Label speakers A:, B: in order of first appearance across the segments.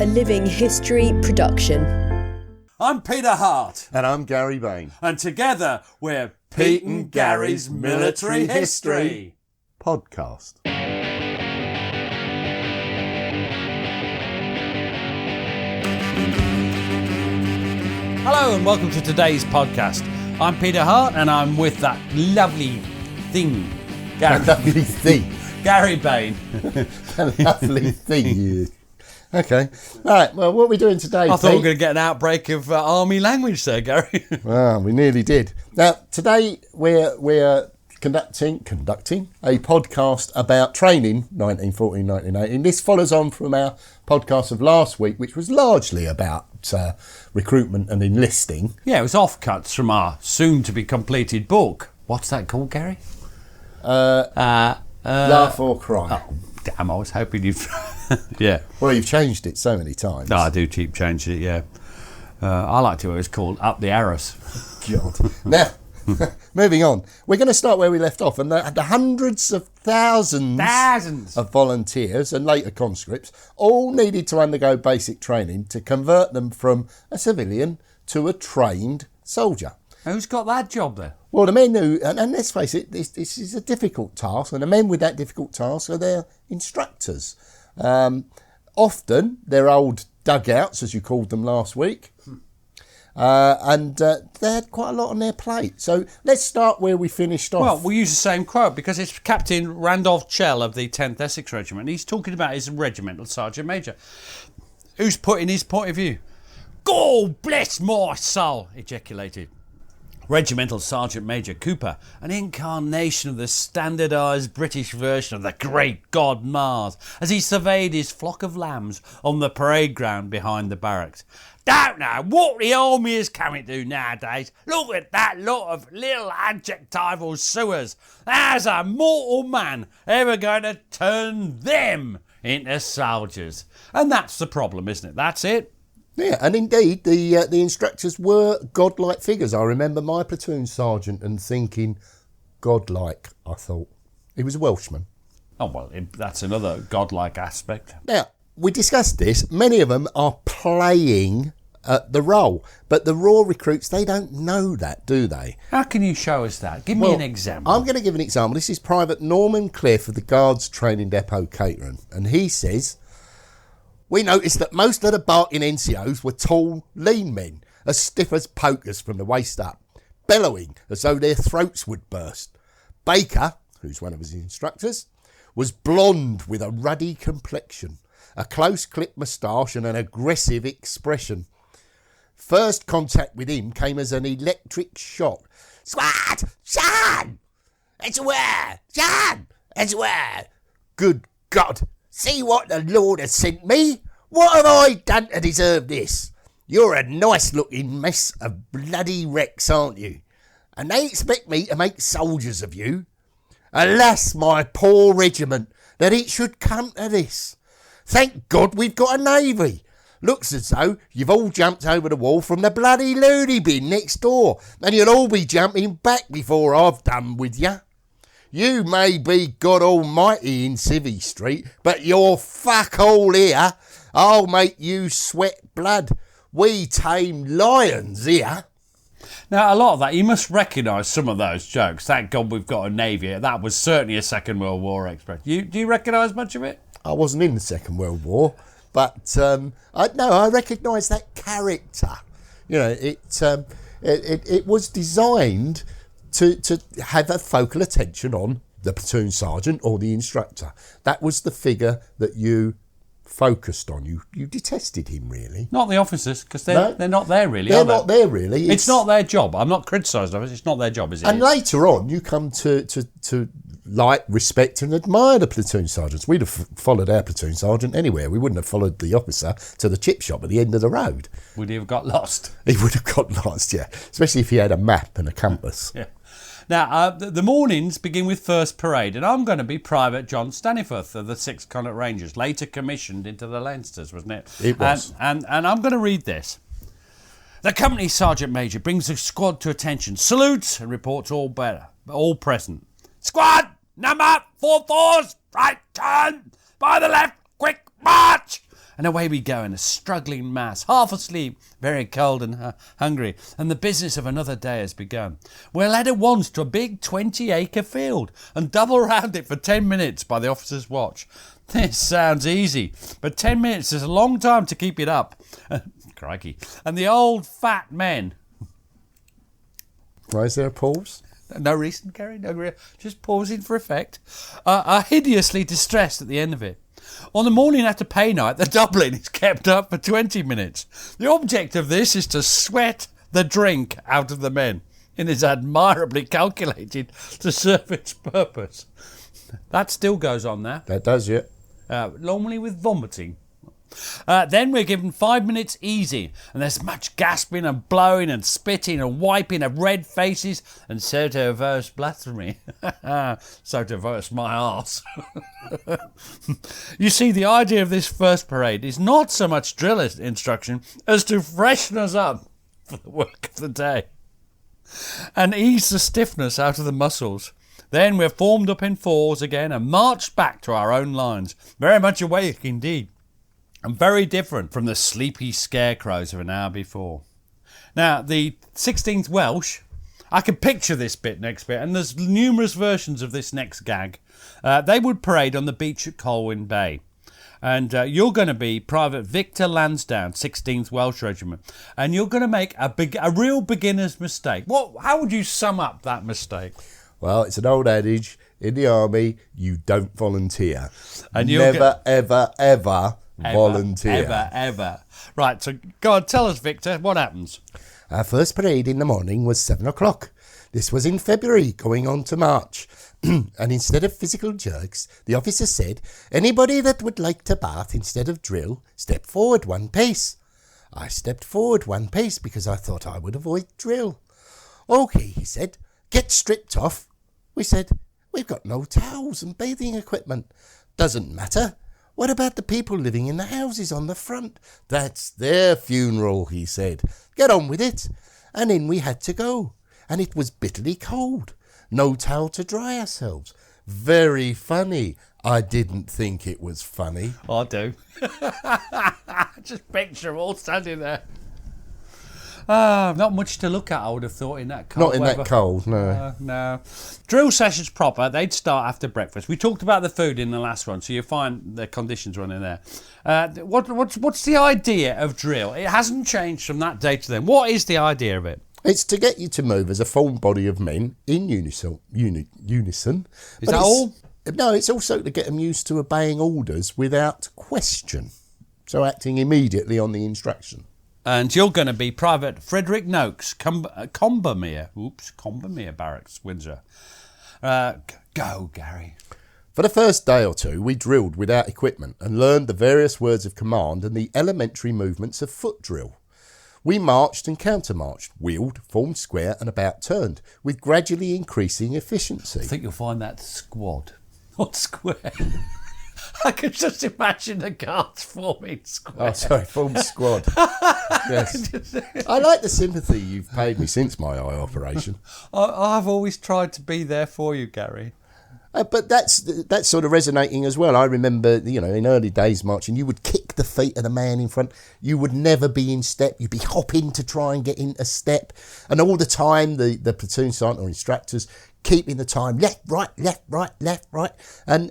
A: a living history production.
B: I'm Peter Hart.
C: And I'm Gary Bain.
B: And together we're Pete and Gary's Military History
C: Podcast.
B: Hello and welcome to today's podcast. I'm Peter Hart and I'm with that lovely thing.
C: Lovely thing.
B: Gary Bain.
C: A lovely thing. Okay. All right. Well, what are we doing today,
B: I thought we
C: Pete?
B: were going to get an outbreak of army language there, Gary.
C: Well, we nearly did. Now, today we're conducting a podcast about training 1914-1918. This follows on from our podcast of last week, which was largely about recruitment and enlisting.
B: Yeah, it was offcuts from our soon-to-be-completed book. What's that called, Gary?
C: Laugh or Cry.
B: Oh, damn, I was hoping you'd... Yeah.
C: Well, you've changed it so many times.
B: No, I do keep changing it, yeah. I liked it when it was called Up the Arrows.
C: God. Now, moving on. We're going to start where we left off. And the hundreds of thousands of volunteers and later conscripts all needed to undergo basic training to convert them from a civilian to a trained soldier.
B: Who's got that job there?
C: Well, the men who, and let's face it, this is a difficult task, and the men with that difficult task are their instructors. Often they're old dugouts, as you called them last week, and they had quite a lot on their plate. So let's start where we finished off.
B: Well, we'll use the same quote because it's Captain Randolph Chell of the 10th Essex Regiment. He's talking about his regimental sergeant major, who's put in his point of view. God bless my soul, ejaculated Regimental Sergeant Major Cooper, an incarnation of the standardised British version of the great god Mars, as he surveyed his flock of lambs on the parade ground behind the barracks. Don't know what the army is coming to nowadays. Look at that lot of little adjectival sewers. How's a mortal man ever going to turn them into soldiers? And that's the problem, isn't it? That's it.
C: Yeah, and indeed, the instructors were godlike figures. I remember my platoon sergeant and thinking, godlike, I thought. He was a Welshman.
B: Oh, well, that's another godlike aspect.
C: Now, we discussed this. Many of them are playing the role, but the raw recruits, they don't know that, do they?
B: How can you show us that? Give me an example.
C: I'm going to give an example. This is Private Norman Cliff of the Guards Training Depot Catering, and he says, we noticed that most of the barking NCOs were tall, lean men, as stiff as pokers from the waist up, bellowing as though their throats would burst. Baker, who's one of his instructors, was blonde with a ruddy complexion, a close-clipped moustache and an aggressive expression. First contact with him came as an electric shock. Squad! Son! It's where! Son! It's where! Good God! See what the Lord has sent me? What have I done to deserve this? You're a nice-looking mess of bloody wrecks, aren't you? And they expect me to make soldiers of you? Alas, my poor regiment, that it should come to this. Thank God we've got a navy. Looks as though you've all jumped over the wall from the bloody loony bin next door, and you'll all be jumping back before I've done with you. You may be God Almighty in Civvy Street, but you're fuck all here. I'll make you sweat blood. We tame lions here.
B: Now, a lot of that, you must recognise some of those jokes. Thank God we've got a navy. That was certainly a Second World War expression. Do you recognise much of it?
C: I wasn't in the Second World War, but I recognise that character. You know, it was designed to have a focal attention on the platoon sergeant or the instructor. That was the figure that you focused on. You detested him, really.
B: Not the officers, because they're not there, really,
C: They're
B: are they?
C: not there, really.
B: It's not their job. I'm not criticising of it. It's not their job, is it?
C: And later on, you come to like, respect and admire the platoon sergeants. We'd have followed our platoon sergeant anywhere. We wouldn't have followed the officer to the chip shop at the end of the road.
B: Would he have got lost?
C: He would have got lost, yeah. Especially if he had a map and a compass.
B: Yeah. Now, the mornings begin with first parade, and I'm going to be Private John Staniforth of the 6th Connaught Rangers, later commissioned into the Leinsters, wasn't it?
C: It was.
B: And I'm going to read this. The company sergeant major brings the squad to attention, salutes and reports all present. Squad number 44's right turn by the left, quick march. And away we go in a struggling mass, half asleep, very cold and hungry, and the business of another day has begun. We're led at once to a big 20-acre field and double round it for 10 minutes by the officer's watch. This sounds easy, but 10 minutes is a long time to keep it up. Crikey. And the old fat men...
C: Why is there a pause?
B: No reason, Gary, just pausing for effect. Are hideously distressed at the end of it. On the morning after pay night, the doubling is kept up for 20 minutes. The object of this is to sweat the drink out of the men. It is admirably calculated to serve its purpose. That still goes on now.
C: That does, yeah.
B: Normally with vomiting. Then we're given 5 minutes easy, and there's much gasping and blowing and spitting and wiping of red faces and so to averse blasphemy. So to averse my arse. You see, the idea of this first parade is not so much drill instruction as to freshen us up for the work of the day and ease the stiffness out of the muscles. Then we're formed up in fours again and marched back to our own lines, very much awake indeed, and very different from the sleepy scarecrows of an hour before. Now, the 16th Welsh, I can picture this next bit, and there's numerous versions of this next gag. They would parade on the beach at Colwyn Bay. And you're going to be Private Victor Lansdowne, 16th Welsh Regiment, and you're going to make a real beginner's mistake. How would you sum up that mistake?
C: Well, it's an old adage, in the army, you don't volunteer.
B: And
C: never, ever volunteer.
B: Ever. Right, so go on, tell us, Victor, what happens?
C: Our first parade in the morning was 7 o'clock. This was in February, going on to March. And instead of physical jerks, the officer said, anybody that would like to bath instead of drill, step forward 1 pace. I stepped forward 1 pace because I thought I would avoid drill. OK, he said, get stripped off. We said, we've got no towels and bathing equipment. Doesn't matter. What about the people living in the houses on the front? That's their funeral, he said. Get on with it. And in we had to go. And it was bitterly cold. No towel to dry ourselves. Very funny. I didn't think it was funny.
B: I do. Just picture them all standing there. Not much to look at, I would have thought, in that cold
C: Not in
B: weather.
C: that cold, no.
B: No. Drill sessions proper, they'd start after breakfast. We talked about the food in the last one, so you'll find the conditions running there. What's the idea of drill? It hasn't changed from that day to then. What is the idea of it?
C: It's to get you to move as a formed body of men in unison.
B: Is that all?
C: No, it's also to get them used to obeying orders without question. So acting immediately on the instruction.
B: And you're going to be Private Frederick Noakes, Combermere Barracks, Windsor. Go, Gary.
C: For the first day or two, we drilled without equipment and learned the various words of command and the elementary movements of foot drill. We marched and countermarched, wheeled, formed square and about turned, with gradually increasing efficiency.
B: I think you'll find that squad, not square. I could just imagine the guards forming square.
C: Oh, sorry, formed squad. Yes. I like the sympathy you've paid me since my eye operation.
B: I've always tried to be there for you, Gary.
C: But that's sort of resonating as well. I remember, in early days marching, you would kick the feet of the man in front. You would never be in step. You'd be hopping to try and get into step. And all the time, the platoon sergeant or instructors keeping the time, left, right, left, right, left, right. And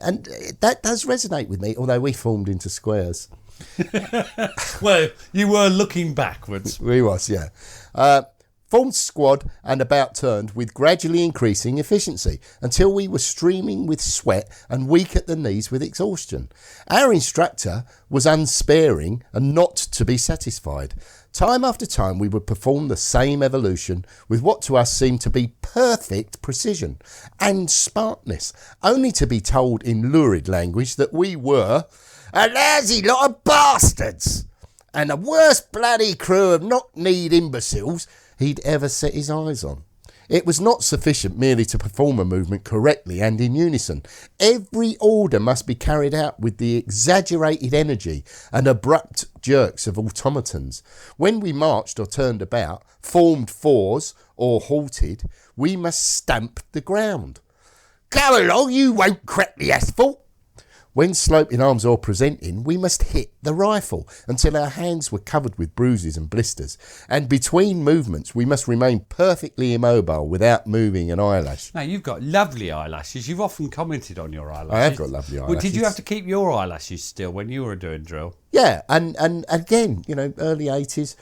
C: that does resonate with me, although we formed into squares.
B: Well, you were looking backwards.
C: We was, yeah. Formed squad and about turned with gradually increasing efficiency until we were streaming with sweat and weak at the knees with exhaustion. Our instructor was unsparing and not to be satisfied. Time after time we would perform the same evolution with what to us seemed to be perfect precision and smartness, only to be told in lurid language that we were a lousy lot of bastards and the worst bloody crew of knock-kneed imbeciles he'd ever set his eyes on. It was not sufficient merely to perform a movement correctly and in unison. Every order must be carried out with the exaggerated energy and abrupt jerks of automatons. When we marched or turned about, formed fours or halted, we must stamp the ground. Go along, you won't crack the asphalt. When sloping arms or presenting, we must hit the rifle until our hands were covered with bruises and blisters. And between movements, we must remain perfectly immobile without moving an eyelash.
B: Now, you've got lovely eyelashes. You've often commented on your eyelashes.
C: I have got lovely eyelashes.
B: Well, did you have to keep your eyelashes still when you were doing drill?
C: Yeah, and again, early 80s,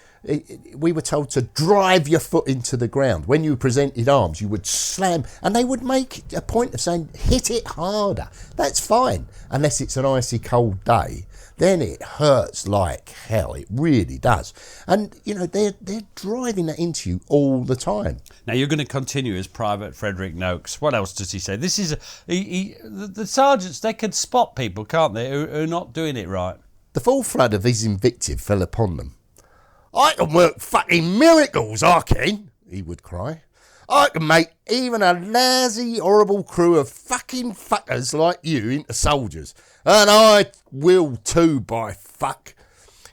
C: we were told to drive your foot into the ground. When you presented arms, you would slam, and they would make a point of saying, hit it harder. That's fine, unless it's an icy cold day. Then it hurts like hell. It really does. And, they're driving that into you all the time.
B: Now, you're going to continue as Private Frederick Noakes. What else does he say? This is... the sergeants, they can spot people, can't they, who are not doing it right.
C: The full flood of his invective fell upon them. "I can work fucking miracles, I can," he would cry. "I can make even a lousy, horrible crew of fucking fuckers like you into soldiers. And I will too, by fuck."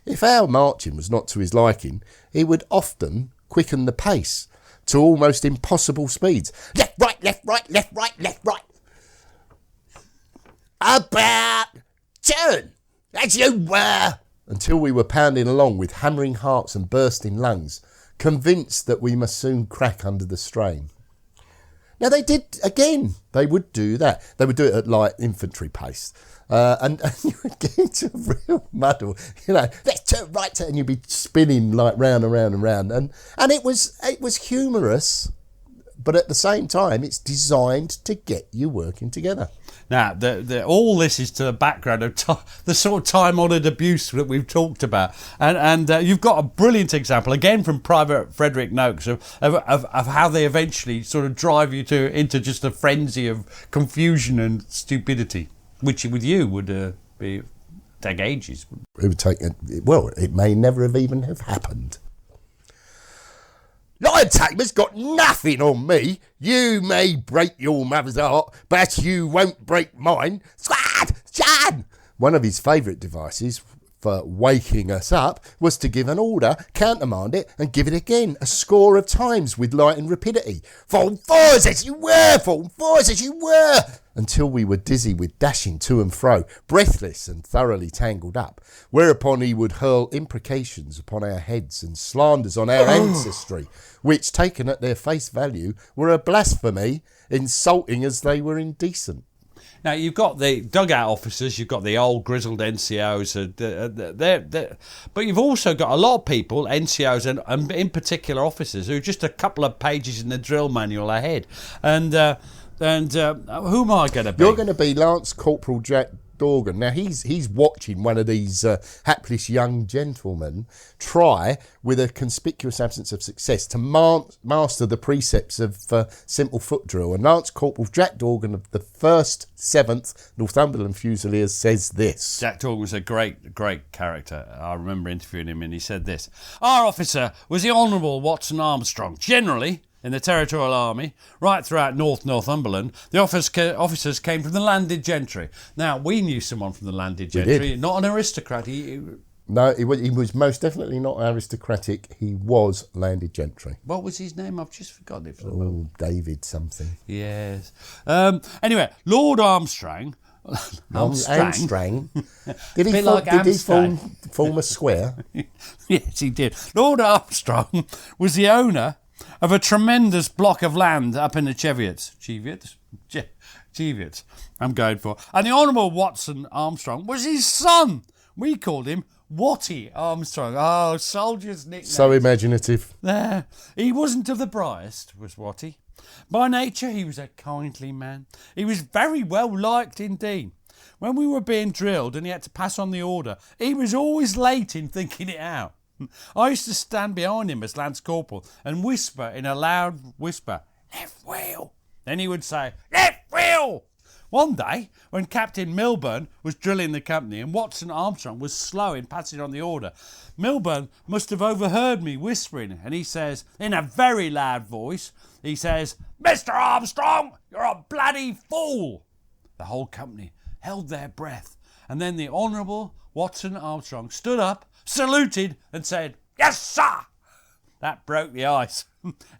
C: If our marching was not to his liking, he would often quicken the pace to almost impossible speeds. Left, right, left, right, left, right, left, right. "About turn, as you were," until we were pounding along with hammering hearts and bursting lungs, convinced that we must soon crack under the strain. Now they did, again, they would do that. They would do it at light infantry pace. And you would get into a real muddle, let's turn right turn, and you'd be spinning like round and round and round. And it was humorous, but at the same time, it's designed to get you working together.
B: Now, all this is to the background of the sort of time-honoured abuse that we've talked about. And you've got a brilliant example, again from Private Frederick Noakes, of how they eventually sort of drive you into just a frenzy of confusion and stupidity, which with you would take ages.
C: It would take, it may never have even have happened. "Lion tamer's got nothing on me. You may break your mother's heart, but you won't break mine. Squad! Shan!" One of his favourite devices for waking us up was to give an order, countermand it, and give it again a score of times with lightning rapidity. "Form fours as you were! Form fours as you were!" until we were dizzy with dashing to and fro, breathless and thoroughly tangled up, whereupon he would hurl imprecations upon our heads and slanders on our ancestry, which, taken at their face value, were a blasphemy, insulting as they were indecent.
B: Now, you've got the dugout officers, you've got the old grizzled NCOs, but you've also got a lot of people, NCOs and in particular officers, who are just a couple of pages in the drill manual ahead. And who am I going to be?
C: You're going to be Lance Corporal Jack Dorgan. Now, he's watching one of these hapless young gentlemen try, with a conspicuous absence of success, to master the precepts of simple foot drill. And Lance Corporal Jack Dorgan of the 1st 7th Northumberland Fusiliers says this.
B: Jack Dorgan was a great character. I remember interviewing him, and he said this: "Our officer was the Honourable Watson Armstrong. Generally, in the Territorial Army, right throughout Northumberland, the officers came from the landed gentry." Now, we knew someone from the landed gentry, not an aristocrat.
C: No, he was most definitely not aristocratic. He was landed gentry.
B: What was his name? I've just forgotten it.
C: Oh, David something.
B: Yes. Anyway, Lord Armstrong.
C: Armstrong. Did he form a square?
B: Yes, he did. Lord Armstrong was the owner of a tremendous block of land up in the Cheviots. Cheviots, I'm going for. And the Honourable Watson Armstrong was his son. We called him Watty Armstrong. Oh, soldier's nickname.
C: So imaginative.
B: There. He wasn't of the brightest, was Watty. By nature, he was a kindly man. He was very well liked indeed. When we were being drilled and he had to pass on the order, he was always late in thinking it out. I used to stand behind him as Lance Corporal and whisper in a loud whisper, "Left wheel." Then he would say, "Left wheel." One day, when Captain Milburn was drilling the company and Watson Armstrong was slow in passing on the order, Milburn must have overheard me whispering, and he says, in a very loud voice, he says, "Mr. Armstrong, you're a bloody fool." The whole company held their breath, and then the Honourable Watson Armstrong stood up, saluted, and said, "Yes, sir." That broke the ice.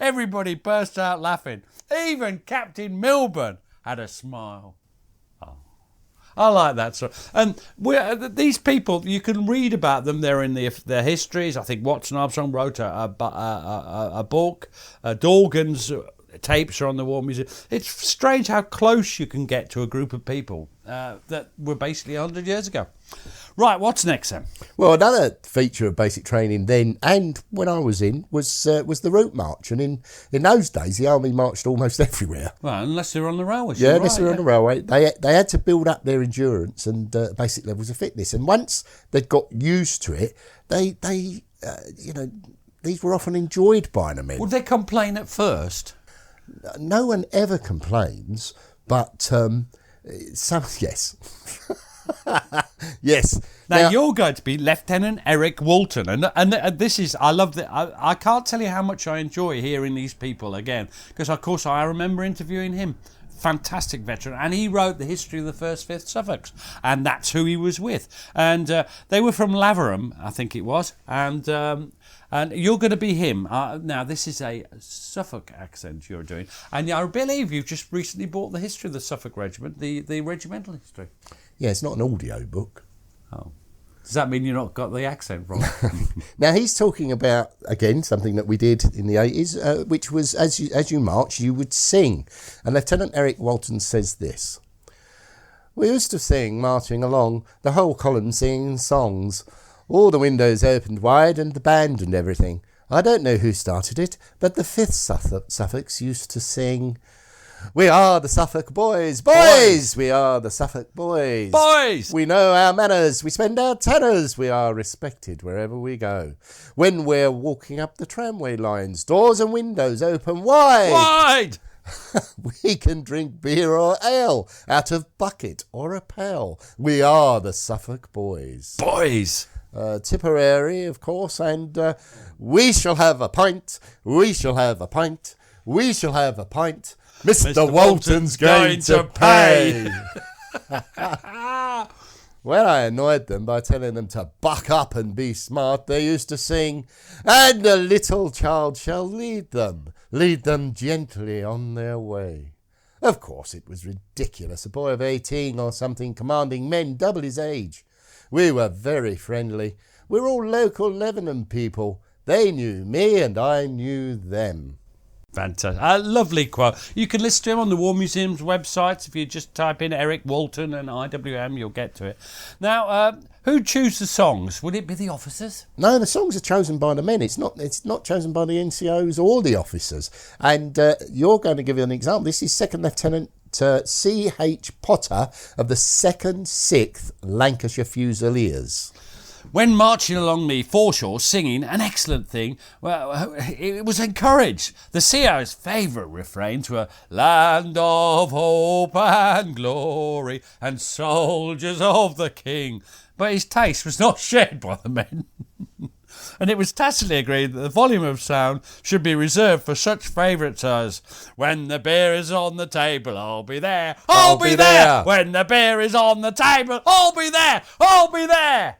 B: Everybody burst out laughing. Even Captain Milburn had a smile. Oh. I like that. So, and these people, you can read about them. They're in their histories. I think Watson Armstrong wrote a book. Dorgan's tapes are on the War Museum. It's strange how close you can get to a group of people that were basically 100 years ago. Right, what's next then?
C: Well, another feature of basic training then, and when I was in, was the route march. And in those days, the army marched almost everywhere.
B: Well, unless they were on the railway.
C: Yeah, unless they were on the railway. They had to build up their endurance and basic levels of fitness. And once they'd got used to it, they these were often enjoyed by the men.
B: Would they complain at first?
C: No one ever complains, but some, yes. Yes.
B: Now you're going to be Lieutenant Eric Walton, and this is, I love that. I can't tell you how much I enjoy hearing these people again, because of course I remember interviewing him. Fantastic veteran, and he wrote the history of the 1st, 5th Suffolks, and that's who he was with. And they were from Laverham, I think it was, and you're going to be him. Now, this is a Suffolk accent you're doing, and I believe you've just recently bought the history of the Suffolk Regiment, the regimental history.
C: Yeah, it's not an audio book.
B: Oh. Does that mean you've not got the accent wrong?
C: Now, he's talking about, again, something that we did in the 80s, which was, as you march, you would sing. And Lieutenant Eric Walton says this: "We used to sing, marching along, the whole column singing songs. All the windows opened wide and the band and everything. I don't know who started it, but the 5th Suffolks used to sing, 'We are the Suffolk Boys, boys! We are the Suffolk Boys.
B: Boys!
C: We know our manners, we spend our tanners, we are respected wherever we go. When we're walking up the tramway lines, doors and windows open wide.
B: Wide!
C: We can drink beer or ale out of bucket or a pail. We are the Suffolk Boys.
B: Boys!
C: Tipperary, of course, and we shall have a pint, we shall have a pint, we shall have a pint. Mr. Walton's going to pay.' When I annoyed them by telling them to buck up and be smart, they used to sing, 'And a little child shall lead them gently on their way.' Of course, it was ridiculous. A boy of 18 or something commanding men double his age. We were very friendly. We're all local Lebanon people. They knew me and I knew them."
B: Fantastic. A lovely quote. You can listen to him on the War Museum's website. If you just type in Eric Walton and IWM, you'll get to it. Now, who choose the songs? Would it be the officers?
C: No, the songs are chosen by the men. It's not chosen by the NCOs or the officers. And you're going to give you an example. This is Second Lieutenant C.H. Potter of the 2nd 6th Lancashire Fusiliers.
B: When marching along the foreshore, singing, an excellent thing, well, it was encouraged. The CO's favourite refrains were "Land of hope and glory and soldiers of the king." But his taste was not shared by the men. And it was tacitly agreed that the volume of sound should be reserved for such favourites as "When the beer is on the table, I'll be there, I'll be there. When the beer is on the table, I'll be there, I'll be there."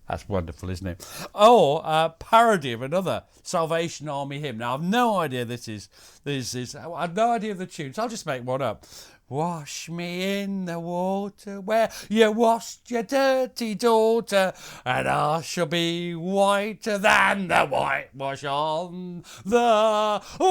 B: That's wonderful, isn't it? Or a parody of another Salvation Army hymn. Now, I've no idea this is. I've no idea of the tunes. I'll just make one up. "Wash me in the water where you washed your dirty daughter, and I shall be whiter than the whitewash on the wall."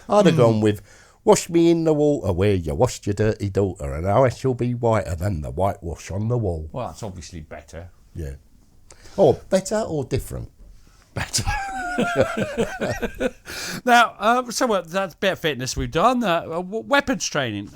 C: I'd have gone with "Wash me in the water where you washed your dirty daughter, and I shall be whiter than the whitewash on the wall."
B: Well, that's obviously better.
C: Yeah. Or better or different?
B: Better. Now, so that's a bit of fitness we've done. Weapons training.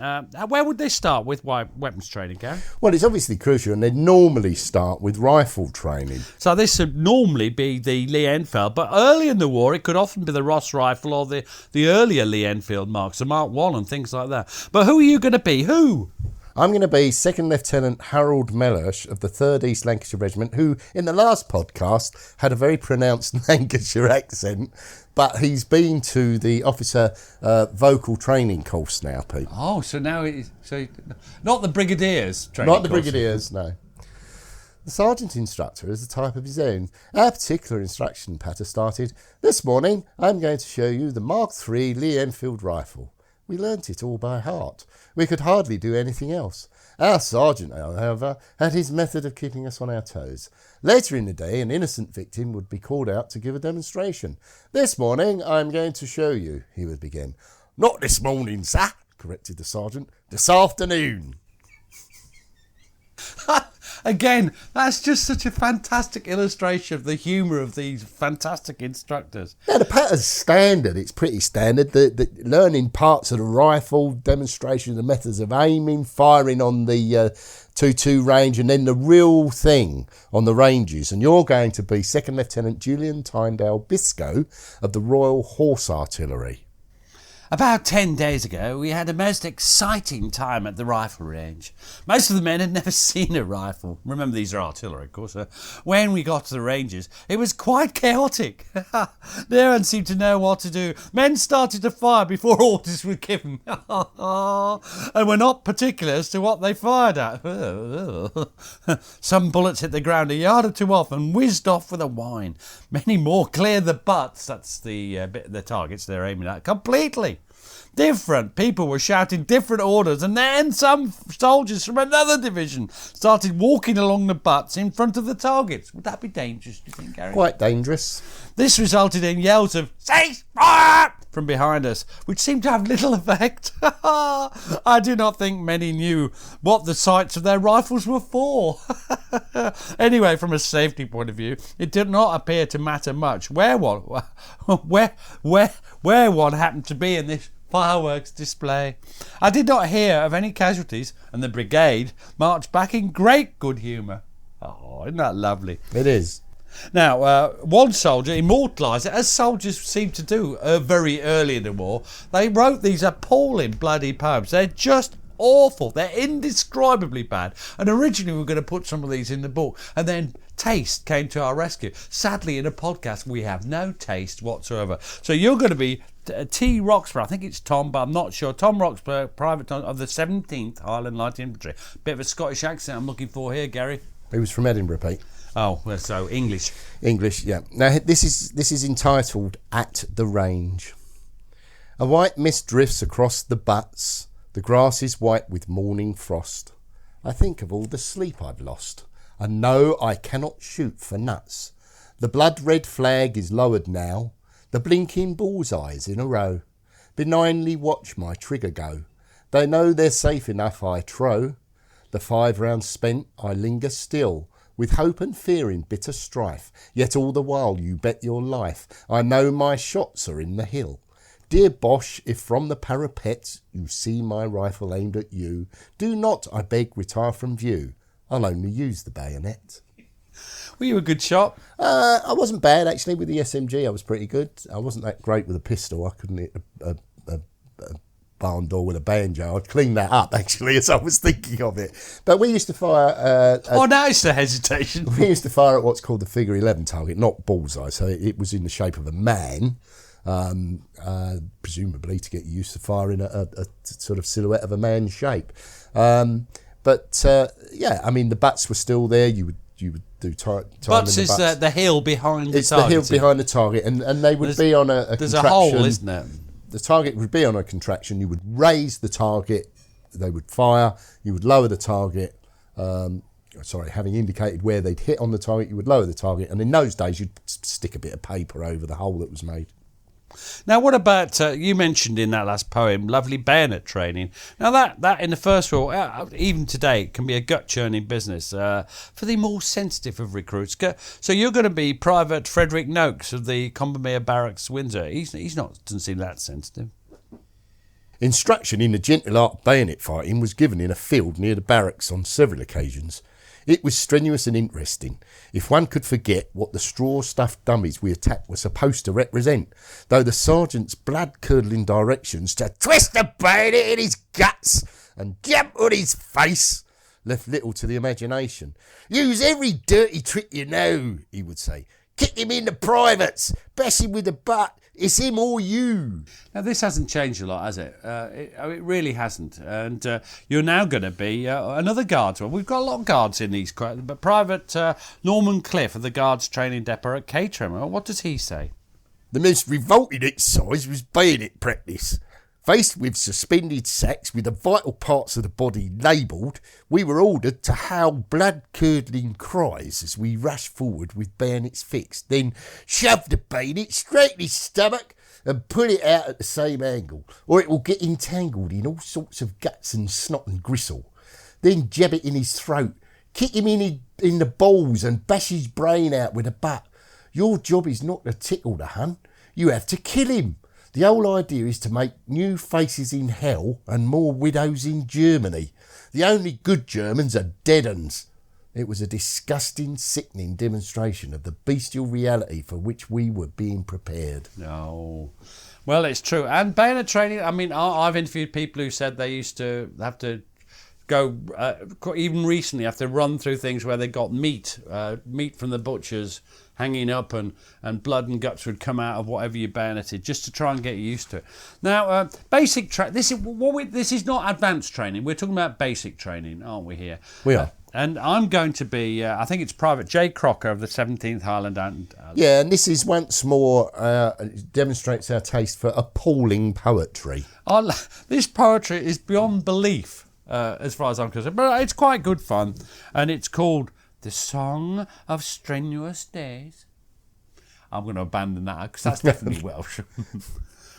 B: Where would they start with weapons training, Gary?
C: Well, it's obviously crucial, and they normally start with rifle training.
B: So this would normally be the Lee Enfield, but early in the war, it could often be the Ross rifle or the earlier Lee Enfield marks, the Mark 1 and things like that. But who are you going to be? Who?
C: I'm going to be Second Lieutenant Harold Mellersh of the 3rd East Lancashire Regiment, who in the last podcast had a very pronounced Lancashire accent, but he's been to the officer vocal training course now, Pete.
B: Oh, so now not the Brigadiers training
C: Not the
B: course.
C: Brigadiers, no. The sergeant instructor has a type of his own. Our particular instruction patter started, "This morning I'm going to show you the Mark III Lee Enfield rifle." We learnt it all by heart. We could hardly do anything else. Our sergeant, however, had his method of keeping us on our toes. Later in the day, an innocent victim would be called out to give a demonstration. "This morning I'm going to show you," he would begin. "Not this morning, sir," corrected the sergeant. "This afternoon."
B: Again, that's just such a fantastic illustration of the humour of these fantastic instructors.
C: Yeah, the pattern's standard. It's pretty standard. The learning parts of the rifle, demonstration of the methods of aiming, firing on the 2-2 range, and then the real thing on the ranges. And you're going to be Second Lieutenant Julian Tyndale Biscoe of the Royal Horse Artillery.
B: About 10 days ago, we had a most exciting time at the rifle range. Most of the men had never seen a rifle. Remember, these are artillery, of course. When we got to the ranges, it was quite chaotic. No one seemed to know what to do. Men started to fire before orders were given. And were not particular as to what they fired at. Some bullets hit the ground a yard or two off and whizzed off with a whine. Many more cleared the butts, that's the targets they're aiming at, completely. Different people were shouting different orders, and then some soldiers from another division started walking along the butts in front of the targets. Would that be dangerous, do you think, Gary?
C: Quite dangerous.
B: This resulted in yells of "Cease fire!" from behind us, which seemed to have little effect. I do not think many knew what the sights of their rifles were for. Anyway, from a safety point of view, it did not appear to matter much where one happened to be in this fireworks display. I did not hear of any casualties, and the brigade marched back in great good humour. Oh, isn't that lovely?
C: It is.
B: Now, one soldier immortalised it, as soldiers seem to do very early in the war. They wrote these appalling bloody poems. They're just awful. They're indescribably bad. And originally we were going to put some of these in the book, and then taste came to our rescue. Sadly, in a podcast, we have no taste whatsoever. So you're going to be T. Roxburgh, I think it's Tom, but I'm not sure. Tom Roxburgh, Private Tom of the 17th Highland Light Infantry. Bit of a Scottish accent I'm looking for here, Gary.
C: He was from Edinburgh, Pete.
B: Oh, well, so English.
C: English, yeah. Now, this is entitled At the Range. A white mist drifts across the butts. The grass is white with morning frost. I think of all the sleep I've lost. And no, I cannot shoot for nuts. The blood-red flag is lowered now. The blinking bullseyes in a row benignly watch my trigger go. They know they're safe enough, I trow. The 5 rounds spent, I linger still, with hope and fear in bitter strife. Yet all the while you bet your life, I know my shots are in the hill. Dear Boche, if from the parapet you see my rifle aimed at you, do not, I beg, retire from view. I'll only use the bayonet.
B: Were you a good shot?
C: I wasn't bad, actually. With the SMG, I was pretty good. I wasn't that great with a pistol. I couldn't hit a barn door with a banjo. I'd clean that up, actually, as I was thinking of it. But we used to fire...
B: now it's the hesitation.
C: We used to fire at what's called the figure 11 target, not bullseye. So it was in the shape of a man, presumably to get used to firing a sort of silhouette of a man's shape. Yeah, I mean, the butts were still there. You would do time
B: Butts
C: in the
B: is
C: butts.
B: The hill behind the
C: it's
B: target.
C: It's the hill behind the target, and they would be on a
B: There's
C: contraction.
B: a hole, isn't there?
C: The target would be on a contraction. You would raise the target. They would fire. You would lower the target. Having indicated where they'd hit on the target, you would lower the target. And in those days, you'd stick a bit of paper over the hole that was made.
B: Now, what about, you mentioned in that last poem, lovely bayonet training. Now, that in the First World War, even today, can be a gut-churning business for the more sensitive of recruits. So you're going to be Private Frederick Noakes of the Combermere Barracks, Windsor. He's not, doesn't seem that sensitive.
C: Instruction in the gentle art of bayonet fighting was given in a field near the barracks on several occasions. It was strenuous and interesting, if one could forget what the straw-stuffed dummies we attacked were supposed to represent, though the sergeant's blood-curdling directions to twist the bayonet in his guts and jump on his face left little to the imagination. "Use every dirty trick you know," he would say. "Kick him in the privates, bash him with the butt, It's him or you.
B: Now, this hasn't changed a lot, has it? It really hasn't. And you're now going to be another guardsman. We've got a lot of guards in these, but Private Norman Cliff of the Guards Training Depot at Caterham. What does he say?
C: The most revolting exercise was bayonet practice. Faced with suspended sacks with the vital parts of the body labelled, we were ordered to howl blood-curdling cries as we rushed forward with bayonets fixed, then shove the bayonet straight in his stomach and pull it out at the same angle, or it will get entangled in all sorts of guts and snot and gristle. Then jab it in his throat, kick him in the balls and bash his brain out with a butt. Your job is not to tickle the Hun, you have to kill him. The whole idea is to make new faces in hell and more widows in Germany. The only good Germans are dead uns. It was a disgusting, sickening demonstration of the bestial reality for which we were being prepared.
B: No. Well, it's true. And bayonet training, I mean, I've interviewed people who said they used to have to go, even recently, have to run through things where they got meat from the butchers hanging up, and blood and guts would come out of whatever you bayoneted, just to try and get used to it. Now, basic this is not advanced training. We're talking about basic training, aren't we? Here
C: we are.
B: And I'm going to be, I think it's Private J. Crocker of the 17th Highland.
C: Yeah, and this is once more demonstrates our taste for appalling poetry.
B: This poetry is beyond belief, as far as I'm concerned, but it's quite good fun, and it's called The Song of Strenuous Days. I'm going to abandon that because that's definitely Welsh.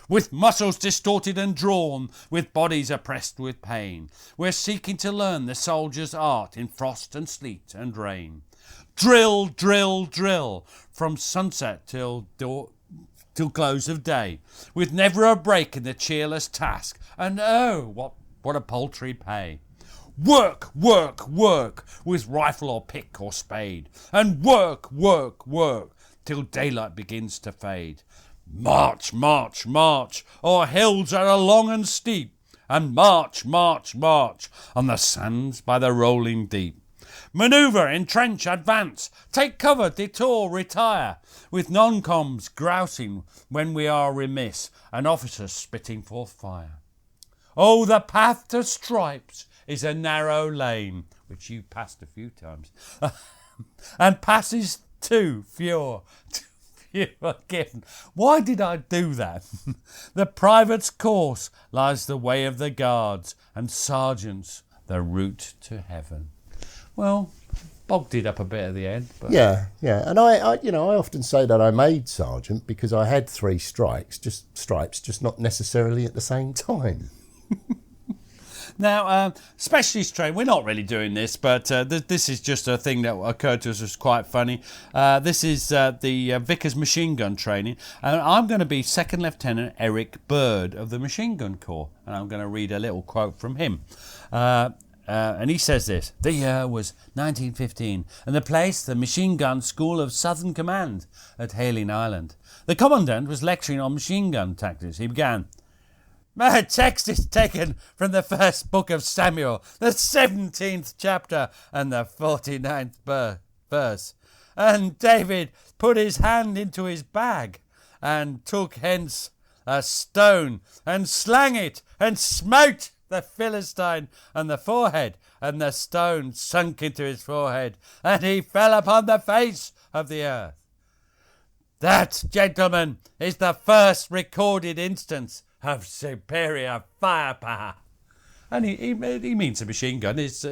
B: With muscles distorted and drawn, with bodies oppressed with pain, we're seeking to learn the soldier's art in frost and sleet and rain. Drill, drill, drill, from sunset till close of day, with never a break in the cheerless task, and oh, what a paltry pay. Work, work, work, with rifle or pick or spade, and work, work, work, till daylight begins to fade. March, march, march, o'er hills that are long and steep, and march, march, march, on the sands by the rolling deep. Manoeuvre, entrench, advance, take cover, detour, retire, with non-coms grousing when we are remiss, and officers spitting forth fire. Oh, the path to stripes is a narrow lane, which you passed a few times, and passes too few are given. Why did I do that? The private's course lies the way of the guards, and sergeants the route to heaven. Well, bogged it up a bit at the end. But.
C: Yeah, and I often say that I made sergeant because I had 3 stripes, just not necessarily at the same time.
B: Now, specialist training, we're not really doing this, but this is just a thing that occurred to us as quite funny. This is the Vickers machine gun training, and I'm going to be Second Lieutenant Eric Bird of the Machine Gun Corps, and I'm going to read a little quote from him. And he says this: the year was 1915, and the place the Machine Gun School of Southern Command at Hayling Island. The Commandant was lecturing on machine gun tactics. He began, "My text is taken from the first book of Samuel, the 17th chapter and the 49th verse. And David put his hand into his bag and took hence a stone and slang it and smote the Philistine on the forehead, and the stone sunk into his forehead, and he fell upon the face of the earth. That, gentlemen, is the first recorded instance of superior firepower." And he means a machine gun is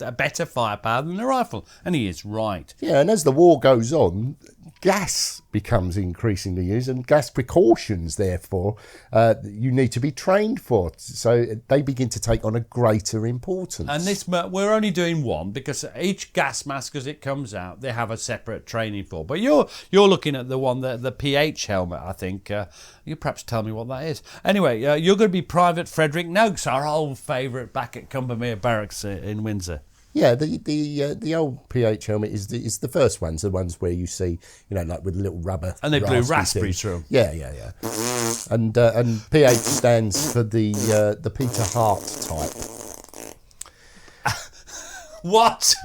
B: a better firepower than a rifle, and he is right.
C: Yeah, and as the war goes on, gas becomes increasingly used, and gas precautions, therefore, you need to be trained for. So they begin to take on a greater importance.
B: And this, we're only doing one because each gas mask, as it comes out, they have a separate training for. But you're looking at the one, the PH helmet, I think. You perhaps tell me what that is. Anyway, you're going to be Private Frederick Noakes, our old favourite back at Cumbermere Barracks in Windsor.
C: Yeah, the old PH helmet is the first ones, the ones where you see, like with little rubber.
B: And they blew raspberries through them.
C: Yeah. And PH stands for the Peter Hart type.
B: What?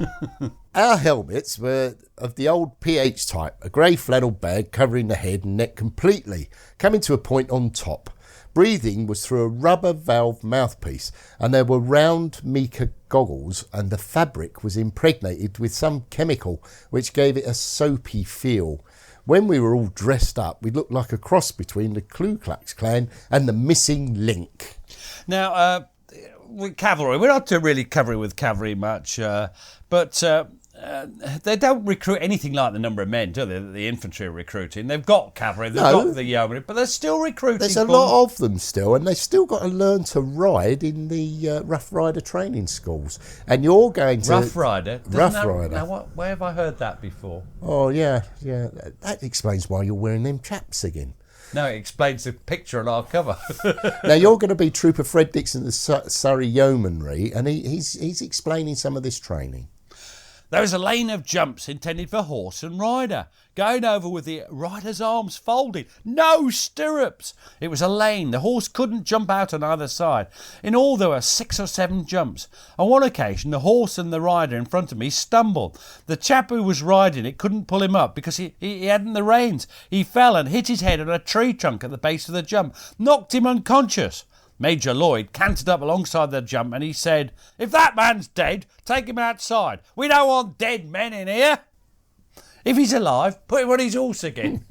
C: Our helmets were of the old PH type, a grey flannel bag covering the head and neck completely, coming to a point on top. Breathing was through a rubber valve mouthpiece, and there were round mica goggles, and the fabric was impregnated with some chemical which gave it a soapy feel. When we were all dressed up, we looked like a cross between the Ku Klux Klan and the missing link.
B: Now, with cavalry, we're not really covering with cavalry much, but they don't recruit anything like the number of men, do they? The infantry are recruiting. They've got cavalry, they've got the yeomanry, but they're still recruiting.
C: There's a lot of them still, and they've still got to learn to ride in the Rough Rider training schools. And you're going to
B: Rough Rider.
C: Rider.
B: Now, where have I heard that before?
C: Oh yeah. That explains why you're wearing them chaps again.
B: No, it explains the picture on our cover.
C: Now you're going to be Trooper Fred Dixon of the Surrey Yeomanry, and he's explaining some of this training.
B: There was a lane of jumps intended for horse and rider, going over with the rider's arms folded, no stirrups. It was a lane. The horse couldn't jump out on either side. In all, there were 6 or 7 jumps. On one occasion, the horse and the rider in front of me stumbled. The chap who was riding it couldn't pull him up because he hadn't the reins. He fell and hit his head on a tree trunk at the base of the jump, knocked him unconscious. Major Lloyd cantered up alongside the jump and he said, "If that man's dead, take him outside. We don't want dead men in here. If he's alive, put him on his horse again."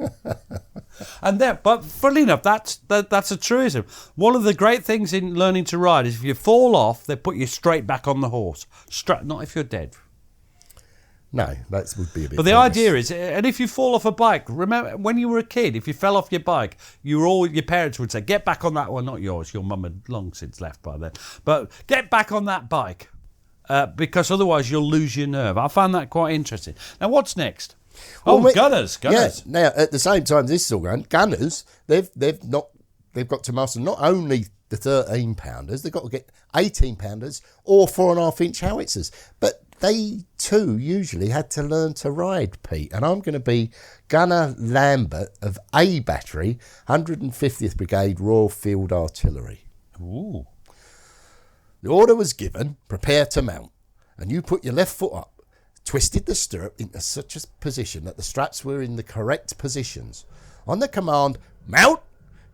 B: But funnily enough, that's a truism. One of the great things in learning to ride is if you fall off, they put you straight back on the horse. Not if you're dead.
C: No, that would be a bit.
B: But the idea is, and if you fall off a bike, remember when you were a kid, if you fell off your bike, your parents would say, "Get back on that one." Not yours, your mum had long since left by then. But get back on that bike, because otherwise you'll lose your nerve. I found that quite interesting. Now, what's next? Gunners.
C: Yeah. Now, at the same time this is all going, gunners, they've got to master not only the 13-pounders, they've got to get 18-pounders or 4.5-inch howitzers, but they too usually had to learn to ride, Pete. And I'm going to be Gunner Lambert of A Battery, 150th Brigade Royal Field Artillery.
B: Ooh.
C: The order was given, prepare to mount, and you put your left foot up, twisted the stirrup into such a position that the straps were in the correct positions. On the command, mount,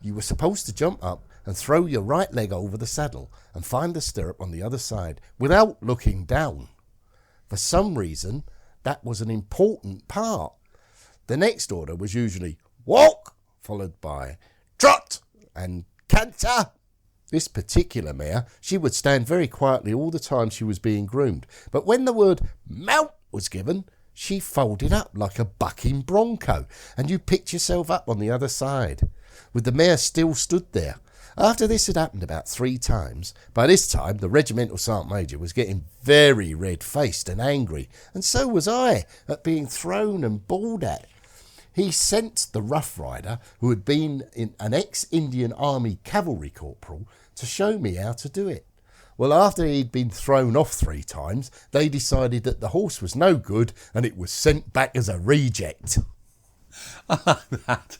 C: you were supposed to jump up and throw your right leg over the saddle and find the stirrup on the other side without looking down. For some reason, that was an important part. The next order was usually walk, followed by trot and canter. This particular mare, she would stand very quietly all the time she was being groomed. But when the word mount was given, she folded up like a bucking bronco, and you picked yourself up on the other side, with the mare still stood there. After this had happened about 3 times, by this time the regimental sergeant major was getting very red-faced and angry, and so was I at being thrown and bawled at. He sent the Rough Rider, who had been an ex-Indian Army cavalry corporal, to show me how to do it. Well, after he'd been thrown off 3 times, they decided that the horse was no good and it was sent back as a reject.
B: That.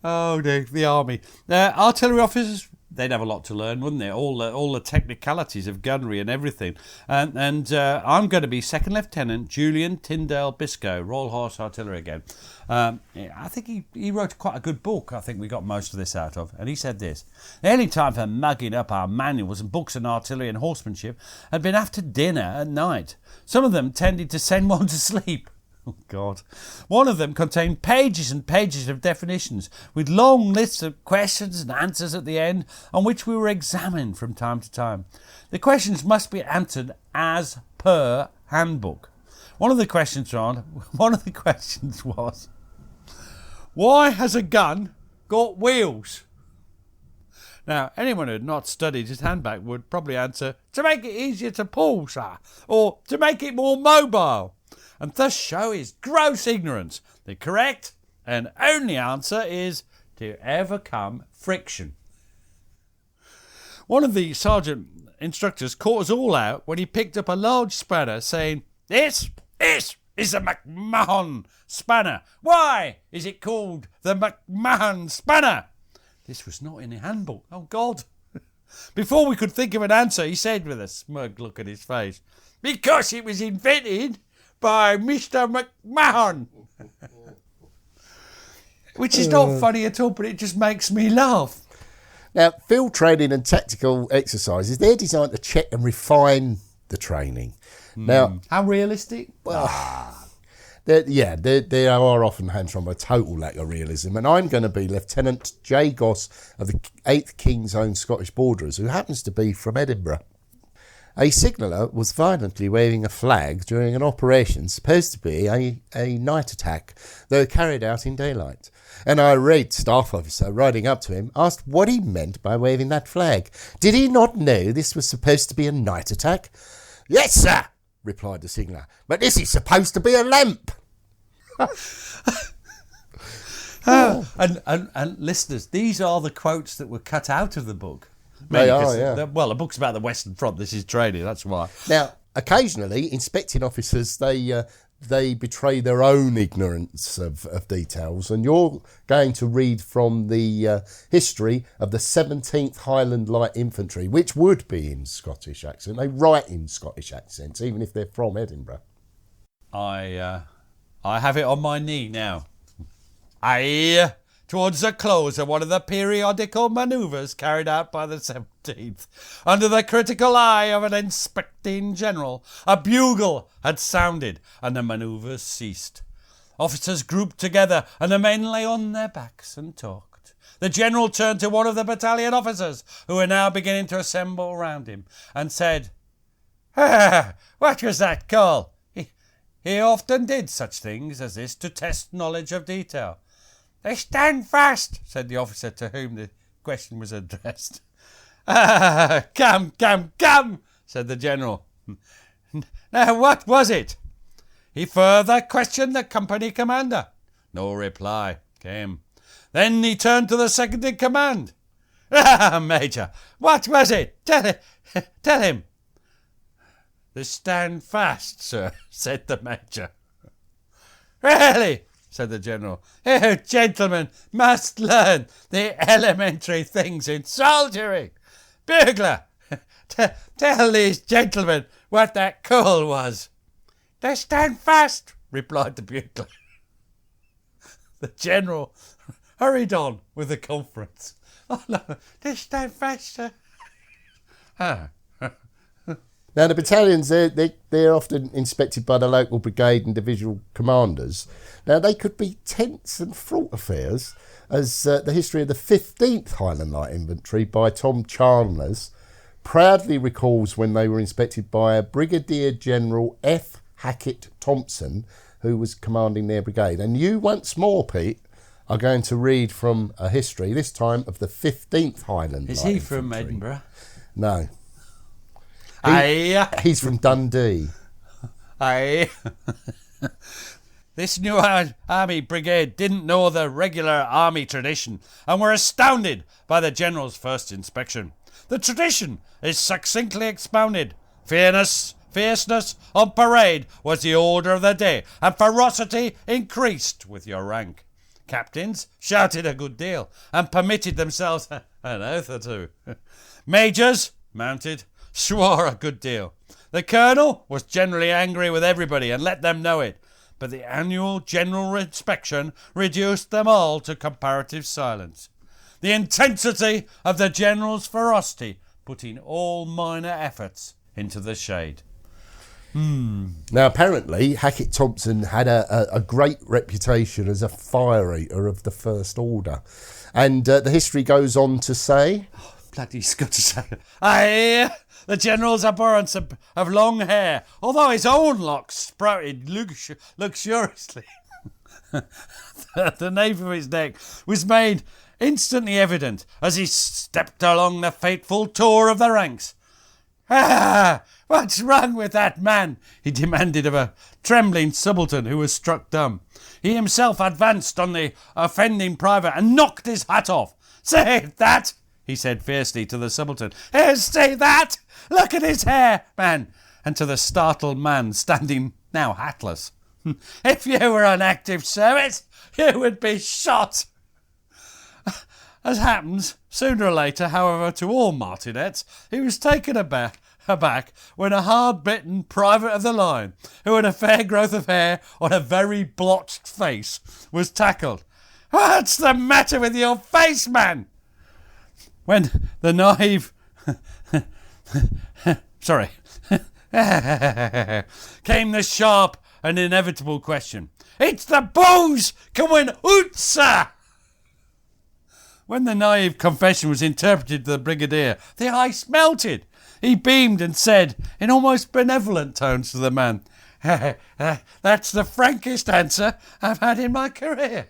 B: Oh, the army. Artillery officers, they'd have a lot to learn, wouldn't they? All the technicalities of gunnery and everything. And I'm going to be Second Lieutenant Julian Tyndale Biscoe, Royal Horse Artillery again. I think he wrote quite a good book. I think we got most of this out of. And he said this: "The only time for mugging up our manuals and books on artillery and horsemanship had been after dinner at night. Some of them tended to send one to sleep." Oh, God. One of them contained pages and pages of definitions, with long lists of questions and answers at the end, on which we were examined from time to time. The questions must be answered as per handbook. One of the questions was, "Why has a gun got wheels?" Now, anyone who had not studied his handbag would probably answer, "To make it easier to pull, sir," or "to make it more mobile," and thus show his gross ignorance. The correct and only answer is to overcome friction. One of the sergeant instructors caught us all out when he picked up a large spanner, saying, This is a McMahon spanner. Why is it called the McMahon spanner?" This was not in the handbook. Oh, God. Before we could think of an answer, he said with a smug look at his face, "Because it was invented by Mr. McMahon." Which is not funny at all, but it just makes me laugh.
C: Now, field training and tactical exercises, they're designed to check and refine the training. Now,
B: how realistic?
C: they are often hamstrung by total lack of realism. And I'm going to be Lieutenant J. Goss of the 8th King's Own Scottish Borderers, who happens to be from Edinburgh. A signaller was violently waving a flag during an operation supposed to be a night attack, though carried out in daylight. An irate staff officer riding up to him asked what he meant by waving that flag. Did he not know this was supposed to be a night attack? "Yes, sir," replied the signaller, "but this is supposed to be a lamp."
B: And listeners, these are the quotes that were cut out of the book.
C: They are, yeah.
B: Well, the book's about the Western Front. This is training, that's why.
C: Now, occasionally, inspecting officers, they betray their own ignorance of details, and you're going to read from the history of the 17th Highland Light Infantry, which would be in Scottish accent. They write in Scottish accents, even if they're from Edinburgh.
B: I have it on my knee now. Towards the close of one of the periodical manoeuvres carried out by the 17th, under the critical eye of an inspecting general, a bugle had sounded and the manoeuvres ceased. Officers grouped together and the men lay on their backs and talked. The general turned to one of the battalion officers, who were now beginning to assemble round him, and said, "What was that call?" He often did such things as this to test knowledge of detail. "They stand fast," said the officer to whom the question was addressed. Come, said the general. "Now, what was it?" He further questioned the company commander. No reply came. Then he turned to the second in command. "Major, what was it? Tell him." "They stand fast, sir," said the major. "Really?" said the general. "You gentlemen must learn the elementary things in soldiery. Bugler, tell these gentlemen what that call was." "They stand fast," replied the bugler. The general hurried on with the conference. "Oh, no, they stand fast, sir."
C: Now, the battalions, they're often inspected by the local brigade and divisional commanders. Now, they could be tense and fraught affairs, as the history of the 15th Highland Light Infantry by Tom Chandlers proudly recalls when they were inspected by a Brigadier General F. Hackett Thompson, who was commanding their brigade. And you, once more, Pete, are going to read from a history, this time of the 15th Highland
B: Is
C: Light
B: he from
C: Infantry.
B: Edinburgh?
C: No. He's from Dundee.
B: This new army brigade didn't know the regular army tradition and were astounded by the general's first inspection. The tradition is succinctly expounded. Fierceness on parade was the order of the day, and ferocity increased with your rank. Captains shouted a good deal and permitted themselves an oath or two. Majors, mounted, swore a good deal. The colonel was generally angry with everybody and let them know it, but the annual general inspection reduced them all to comparative silence. The intensity of the general's ferocity putting all minor efforts into the shade.
C: Now, apparently, Hackett Thompson had a great reputation as a fire eater of the First Order. And the history goes on to say...
B: Bloody Scottish. The general's abhorrence of long hair, although his own locks sprouted luxuriously. The nape of his neck was made instantly evident as he stepped along the fateful tour of the ranks. What's wrong with that man?" he demanded of a trembling subaltern who was struck dumb. He himself advanced on the offending private and knocked his hat off. "Say that!" he said fiercely to the subaltern. "Say that! Look at his hair, man!" And to the startled man standing now hatless. "If you were on active service, you would be shot." As happens, Sooner or later, however, to all martinets, he was taken aback when a hard-bitten private of the line, who had a fair growth of hair on a very blotched face, was tackled. "What's the matter with your face, man?" When the naive... Sorry. came the sharp and inevitable question. "It's the booze! Come on, sir!" When the naive confession was interpreted to the brigadier, the ice melted. He beamed and said, in almost benevolent tones to the man, "That's the frankest answer I've had in my career."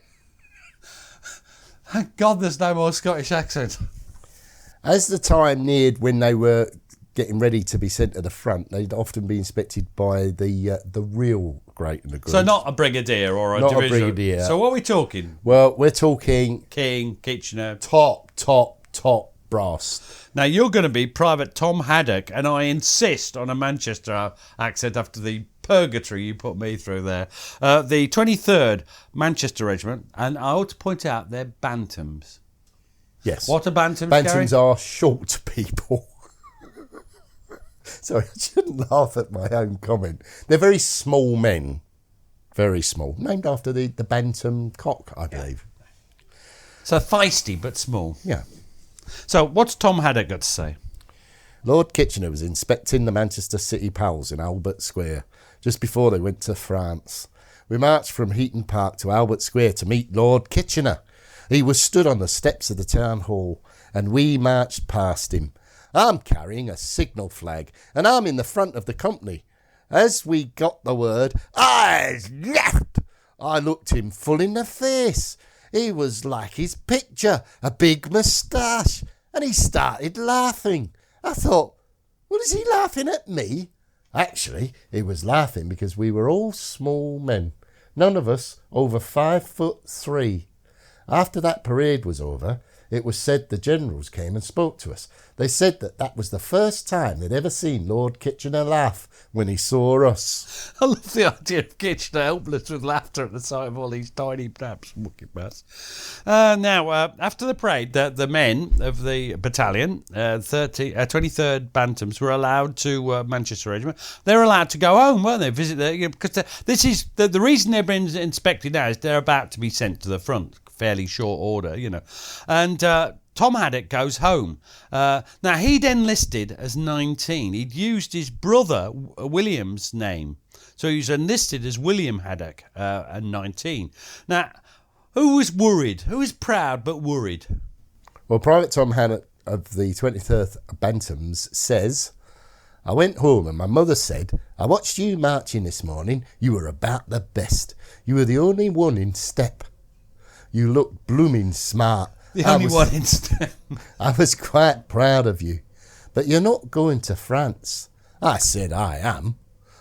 B: Thank God there's no more Scottish accent.
C: As the time neared when they were getting ready to be sent to the front, they'd often be inspected by the real great in the group.
B: So not a brigadier or a
C: not
B: division.
C: a brigadier.
B: So what are we talking?
C: Well, we're talking
B: King, Kitchener.
C: top brass.
B: Now you're going to be Private Tom Haddock, and I insist on a Manchester accent after the purgatory you put me through there. The 23rd Manchester Regiment, and I ought to point out they're bantams.
C: Yes.
B: What are bantams,
C: Bantams
B: Gary?
C: are short people. Sorry, I shouldn't laugh at my own comment. They're very small men. Very small. Named after the bantam cock, I believe.
B: So feisty but small.
C: Yeah.
B: So what's Tom Haddock got to say?
C: Lord Kitchener was inspecting the Manchester City Pals in Albert Square just before they went to France. We marched from Heaton Park to Albert Square to meet Lord Kitchener. He was stood on the steps of the town hall, and we marched past him. I'm carrying a signal flag, and I'm in the front of the company. As we got the word, "Eyes left!" I looked him full in the face. He was like his picture, a big moustache, and he started laughing. I thought, well, is he laughing at me? Actually, he was laughing because we were all small men, none of us over 5'3". After that parade was over, it was said the generals came and spoke to us. They said that was the first time they'd ever seen Lord Kitchener laugh when he saw us.
B: I love the idea of Kitchener helpless with laughter at the sight of all these tiny taps. Now, after the parade, the men of the battalion, 23rd Bantams, were allowed to Manchester Regiment. They were allowed to go home, weren't they? Visit because this is the reason they've been inspected now is they're about to be sent to the front. Fairly short order, And Tom Haddock goes home. Now, he'd enlisted as 19. He'd used his brother William's name. So he was enlisted as William Haddock at 19. Now, who was worried? Who was proud but worried?
C: Well, Private Tom Haddock of the 23rd Bantams says, "I went home and my mother said, I watched you marching this morning. You were about the best. You were the only one in step. You look blooming smart.
B: The only one in step.
C: I was quite proud of you. But you're not going to France." I said, "I am."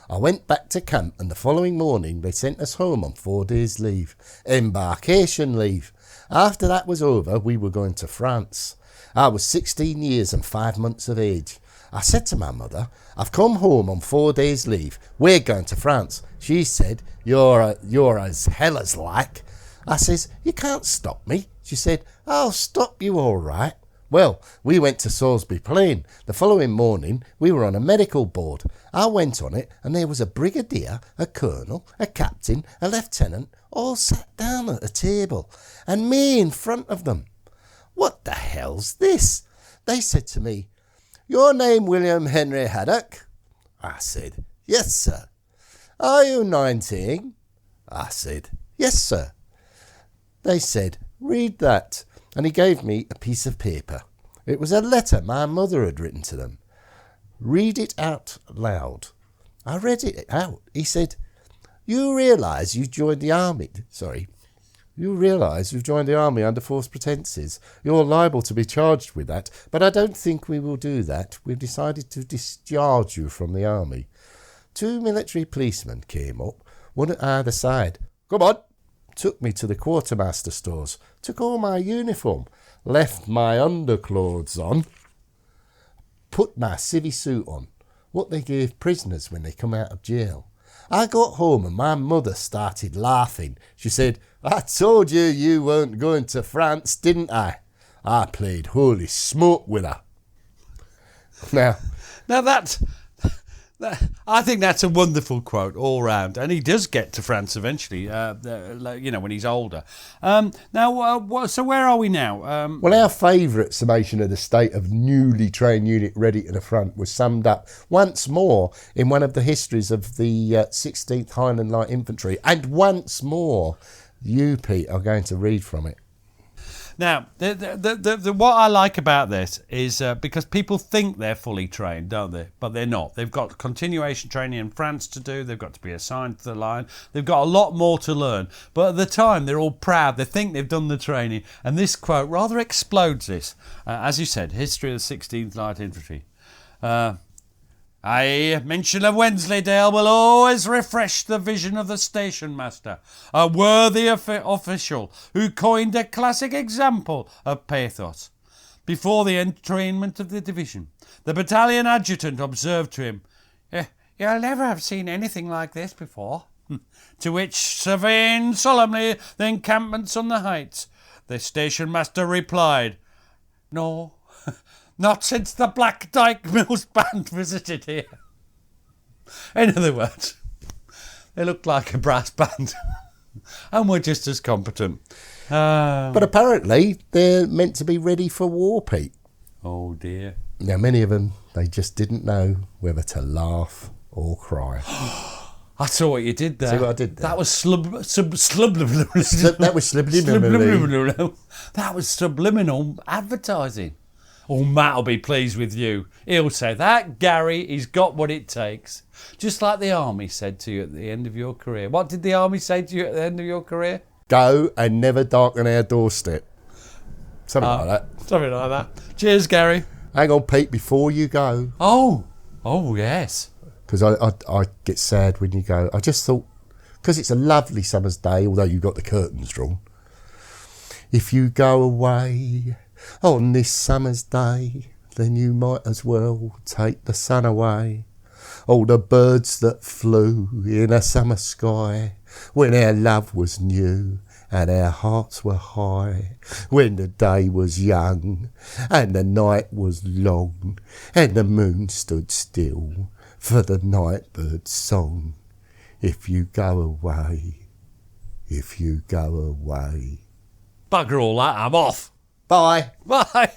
C: I went back to camp, and the following morning they sent us home on 4 days' leave. Embarkation leave. After that was over, we were going to France. I was 16 years and 5 months of age. I said to my mother, "I've come home on 4 days' leave. We're going to France." She said, You're as hell as like." I says, "You can't stop me." She said, "I'll stop you all right." Well, we went to Salisbury Plain. The following morning, we were on a medical board. I went on it, and there was a brigadier, a colonel, a captain, a lieutenant, all sat down at a table, and me in front of them. What the hell's this? They said to me, "Your name William Henry Haddock?" I said, "Yes, sir." "Are you 19? I said, "Yes, sir." They said, "Read that." And he gave me a piece of paper. It was a letter my mother had written to them. "Read it out loud." I read it out. He said, You realise you've joined the army under false pretences. You're liable to be charged with that, but I don't think we will do that. We've decided to discharge you from the army. 2 military policemen came up, one at either side. "Come on." Took me to the quartermaster stores, took all my uniform, left my underclothes on, put my civvy suit on, what they gave prisoners when they come out of jail. I got home and my mother started laughing. She said, "I told you you weren't going to France, didn't I?" I played holy smoke with her.
B: Now that I think that's a wonderful quote all round, and he does get to France eventually. When he's older. So where are we now?
C: Well, our favourite summation of the state of newly trained unit ready to the front was summed up once more in one of the histories of the 16th Highland Light Infantry, and once more, you, Pete, are going to read from it.
B: Now, what I like about this is because people think they're fully trained, don't they? But they're not. They've got continuation training in France to do. They've got to be assigned to the line. They've got a lot more to learn. But at the time, they're all proud. They think they've done the training. And this quote rather explodes this. As you said, history of the 16th Light Infantry. Mention of Wensleydale will always refresh the vision of the station master, a worthy official who coined a classic example of pathos. Before the entrainment of the division, the battalion adjutant observed to him, "You'll never have seen anything like this before." To which, surveying solemnly the encampments on the heights, the station master replied, "No, not since the Black Dyke Mills Band visited here." In other words, they looked like a brass band and were just as competent.
C: But apparently they're meant to be ready for war, Pete.
B: Oh dear.
C: Now, many of them, they just didn't know whether to laugh or cry.
B: I saw what you did there.
C: See what I did there?
B: That was
C: That was subliminal.
B: That was subliminal advertising. Oh, Matt'll be pleased with you. He'll say, that Gary, he's got what it takes. Just like the army said to you at the end of your career. What did the army say to you at the end of your career?
C: Go and never darken our doorstep. Something like that.
B: Something like that. Cheers, Gary.
C: Hang on, Pete, before you go.
B: Oh, yes.
C: Because I get sad when you go. I just thought, because it's a lovely summer's day, although you've got the curtains drawn. If you go away on this summer's day, then you might as well take the sun away. All the birds that flew in a summer sky, when our love was new and our hearts were high, when the day was young and the night was long, and the moon stood still for the night bird's song. If you go away, if you go away.
B: Bugger all that, I'm off.
C: Bye.
B: Bye.